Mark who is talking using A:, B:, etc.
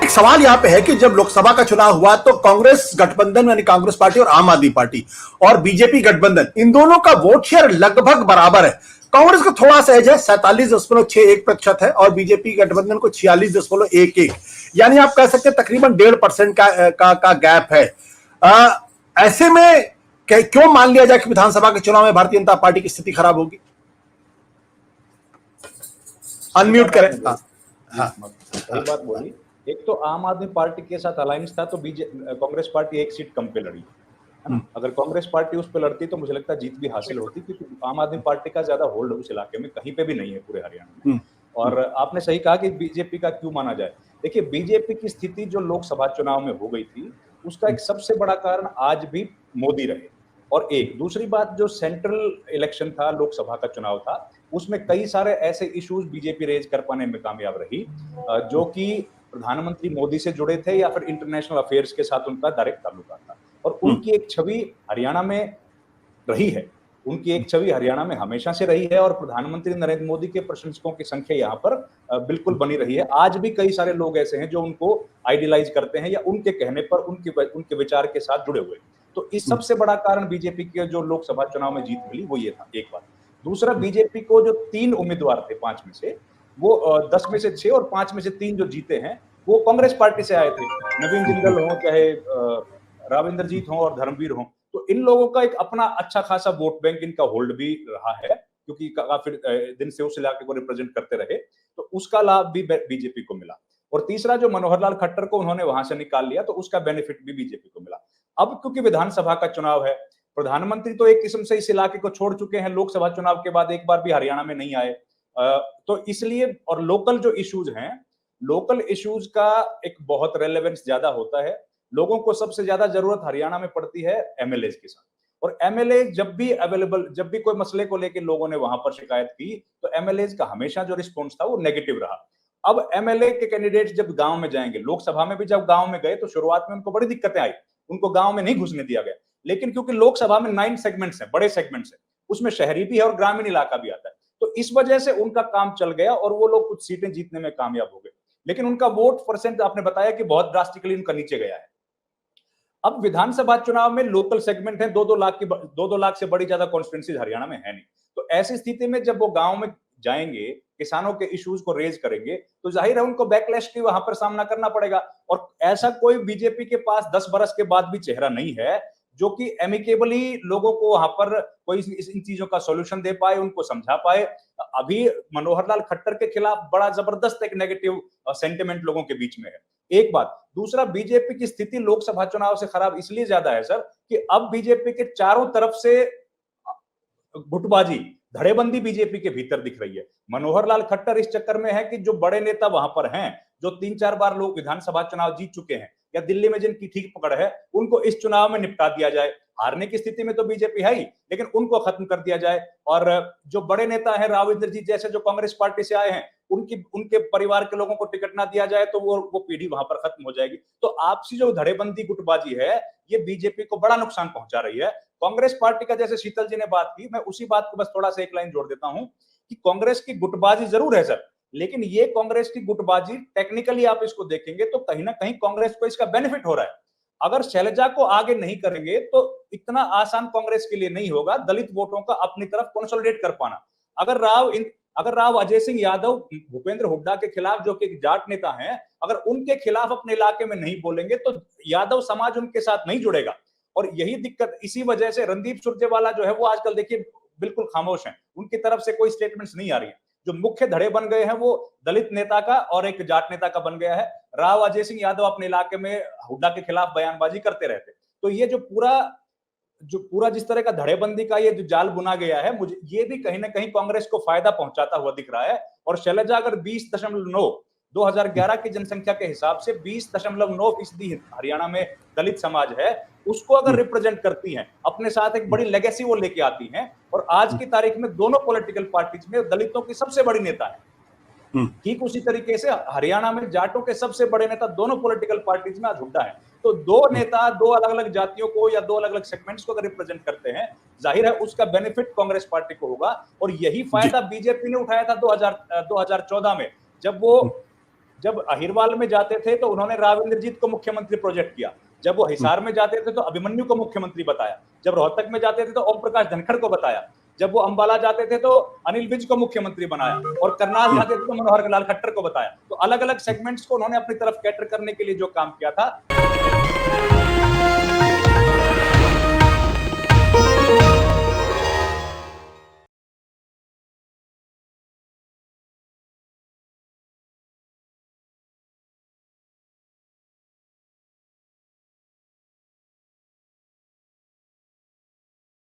A: एक सवाल यहां पे है कि जब लोकसभा का चुनाव हुआ तो कांग्रेस गठबंधन यानी कांग्रेस पार्टी और आम आदमी पार्टी और बीजेपी गठबंधन, इन दोनों का वोट शेयर लगभग बराबर है। कांग्रेस को थोड़ा सहज है, 47.61% है और बीजेपी गठबंधन को 46.11, यानी आप कह सकते हैं तकरीबन 1.5% का गैप है। ऐसे में क्यों मान लिया जाए कि विधानसभा के चुनाव में भारतीय जनता पार्टी की स्थिति खराब होगी? अनम्यूट करें।
B: सही बात बोली। एक तो आम आदमी पार्टी के साथ अलायंस था तो कांग्रेस पार्टी एक सीट कम पे लड़ी, है ना। अगर कांग्रेस पार्टी उस पे लड़ती तो मुझे लगता है जीत भी हासिल होती, क्योंकि आम आदमी पार्टी का ज्यादा होल्ड उस इलाके में कहीं पे भी नहीं है पूरे हरियाणा में। और आपने सही कहा कि बीजेपी का क्यों माना जाए। देखिए, बीजेपी की स्थिति जो लोकसभा चुनाव में हो गई थी उसका एक सबसे बड़ा कारण आज भी मोदी रहे। और एक दूसरी बात, जो सेंट्रल इलेक्शन था, लोकसभा का चुनाव था, उसमें कई सारे ऐसे इश्यूज बीजेपी रेज कर पाने में कामयाब रही जो कि प्रधानमंत्री मोदी से जुड़े थे या फिर इंटरनेशनल अफेयर्स के साथ उनका डायरेक्ट ताल्लुकात था। और उनकी एक छवि हरियाणा में रही है, उनकी एक छवि हरियाणा में हमेशा से रही है और प्रधानमंत्री नरेंद्र मोदी के प्रशंसकों की संख्या यहाँ पर बिल्कुल बनी रही है। आज भी कई सारे लोग ऐसे हैं जो उनको आइडियलाइज करते हैं या उनके कहने पर उनके विचार के साथ जुड़े हुए। तो इस सबसे बड़ा कारण बीजेपी के जो लोकसभा चुनाव में जीत मिली वो ये था, एक बात। दूसरा, बीजेपी को जो 3 उम्मीदवार थे 5 में से, वो 10 में से 6 और 5 में से 3 जो जीते हैं वो कांग्रेस पार्टी से आए थे। नवीन जिंदल हो, चाहे राव इंद्रजीत हो और धर्मवीर हो, तो इन लोगों का एक अपना अच्छा खासा वोट बैंक इनका होल्ड भी रहा है, क्योंकि काफी दिन से उस इलाके को रिप्रेजेंट करते रहे, तो उसका लाभ भी बीजेपी को मिला। और तीसरा, जो मनोहर लाल खट्टर को उन्होंने वहां से निकाल लिया तो उसका बेनिफिट भी बीजेपी को मिला। अब क्योंकि विधानसभा का चुनाव है, प्रधानमंत्री तो एक किस्म से इस इलाके को छोड़ चुके हैं, लोकसभा चुनाव के बाद एक बार भी हरियाणा में नहीं आए, तो इसलिए, और लोकल जो इश्यूज हैं, लोकल इश्यूज का एक बहुत रेलेवेंस ज्यादा होता है। लोगों को सबसे ज्यादा जरूरत हरियाणा में पड़ती है एमएलए के साथ, और एमएलए जब भी अवेलेबल, जब भी कोई मसले को लेकर लोगों ने वहां पर शिकायत की तो एमएलए का हमेशा जो रिस्पॉन्स था वो नेगेटिव रहा। अब एमएलए के कैंडिडेट जब गांव में जाएंगे, लोकसभा में भी जब गांव में गए तो शुरुआत में उनको बड़ी दिक्कतें आई, उनको गांव में नहीं घुसने दिया गया। लेकिन क्योंकि लोकसभा में 9 सेगमेंट्स हैं, बड़े सेगमेंट्स हैं, उसमें शहरी भी है और ग्रामीण इलाका भी आता है, तो इस वजह से उनका काम चल गया और वो लोग कुछ सीटें जीतने में कामयाब हो गए। लेकिन उनका वोट परसेंट आपने बताया कि बहुत ड्रास्टिकली उनका नीचे गया है। अब विधानसभा चुनाव में लोकल सेगमेंट है, 2-2 लाख से बड़ी ज्यादा कॉन्स्टिट्यूंसी हरियाणा में है नहीं। तो ऐसी स्थिति में जब वो गांव में जाएंगे, किसानों के इश्यूज को रेज करेंगे, तो जाहिर है उनको बैकलैश की वहां पर सामना करना पड़ेगा। और ऐसा कोई बीजेपी के पास 10 बरस के बाद भी चेहरा नहीं है जो कि एमिकेबली लोगों को वहां पर कोई इन चीजों का सॉल्यूशन दे पाए, उनको समझा पाए। अभी मनोहर लाल खट्टर के खिलाफ बड़ा जबरदस्त एक नेगेटिव सेंटिमेंट लोगों के बीच में है, एक बात। दूसरा, बीजेपी की स्थिति लोकसभा चुनाव से खराब इसलिए ज्यादा है सर कि अब बीजेपी के चारों तरफ से गुटबाजी, धड़ेबंदी बीजेपी के भीतर दिख रही है। मनोहर लाल खट्टर इस चक्कर में है कि जो बड़े नेता वहां पर हैं, जो 3-4 बार लोग विधानसभा चुनाव जीत चुके हैं या दिल्ली में जिनकी ठीक पकड़ है, उनको इस चुनाव में निपटा दिया जाए। हारने की स्थिति में तो बीजेपी है ही, लेकिन उनको खत्म कर दिया जाए। और जो बड़े नेता हैं, राव इंद्रजीत जैसे, जो कांग्रेस पार्टी से आए हैं, उनके परिवार के लोगों को टिकट ना दिया जाए तो वो पीढ़ी वहां पर खत्म हो जाएगी। तो आपसी जो धड़ेबंदी गुटबाजी है, ये बीजेपी को बड़ा नुकसान पहुंचा रही है। कांग्रेस पार्टी का, जैसे शीतल जी ने बात की, मैं उसी बात को बस थोड़ा सा एक लाइन जोड़ देता हूं कि कांग्रेस की गुटबाजी जरूर है सर, लेकिन ये कांग्रेस की गुटबाजी टेक्निकली आप इसको देखेंगे तो कहीं ना कहीं कांग्रेस को इसका बेनिफिट हो रहा है। अगर शैलजा को आगे नहीं करेंगे तो इतना आसान कांग्रेस के लिए नहीं होगा दलित वोटों का अपनी तरफ कंसोलिडेट कर पाना। अगर राव अजय सिंह यादव भूपेंद्र हुड्डा के खिलाफ, जो कि जाट नेता हैं, अगर उनके खिलाफ अपने इलाके में नहीं बोलेंगे तो यादव समाज उनके साथ नहीं जुड़ेगा। और यही दिक्कत, इसी वजह से रणदीप सुरजेवाला जो है वो आजकल देखिए बिल्कुल खामोश हैं, उनकी तरफ से कोई स्टेटमेंट्स नहीं आ रही है। जो मुख्य धड़े बन गए हैं वो दलित नेता का और एक जाट नेता का बन गया है। राव अजय सिंह यादव अपने इलाके में हुड्डा के खिलाफ बयानबाजी करते रहते। तो ये जो पूरा जिस तरह का धड़ेबंदी का ये जो जाल बुना गया है, मुझे ये भी कहीं ना कहीं कांग्रेस को फायदा पहुंचाता हुआ दिख रहा है। और शैलजा अगर 20.9 2011 की जनसंख्या के हिसाब से 20.9% हरियाणा में दलित समाज है, उसको अगर रिप्रेजेंट करती हैं, अपने साथ एक बड़ी लेगेसी वो लेके आती हैं, और आज की तारीख में दोनों पॉलिटिकल पार्टीज में दलितों की सबसे बड़ी नेता है। ठीक उसी तरीके से हरियाणा में जाटों के सबसे बड़े नेता दोनों पॉलिटिकल पार्टीज में आज हुड्डा है। तो दो नेता दो अलग अलग जातियों को या दो अलग अलग सेगमेंट्स को अगर रिप्रेजेंट करते हैं, जाहिर है उसका बेनिफिट कांग्रेस पार्टी को होगा। और यही फायदा बीजेपी ने उठाया था 2014 में, जब अहिरवाल में जाते थे तो उन्होंने राव इंद्रजीत को मुख्यमंत्री प्रोजेक्ट किया, जब वो हिसार में जाते थे तो अभिमन्यु को मुख्यमंत्री बताया, जब रोहतक में जाते थे तो ओम प्रकाश धनखड़ को बताया, जब वो अंबाला जाते थे तो अनिल विज को मुख्यमंत्री बनाया, और करनाल जाते थे तो मनोहर लाल खट्टर को बताया। तो अलग अलग सेगमेंट्स को उन्होंने अपनी तरफ कैटर करने के लिए जो काम किया था।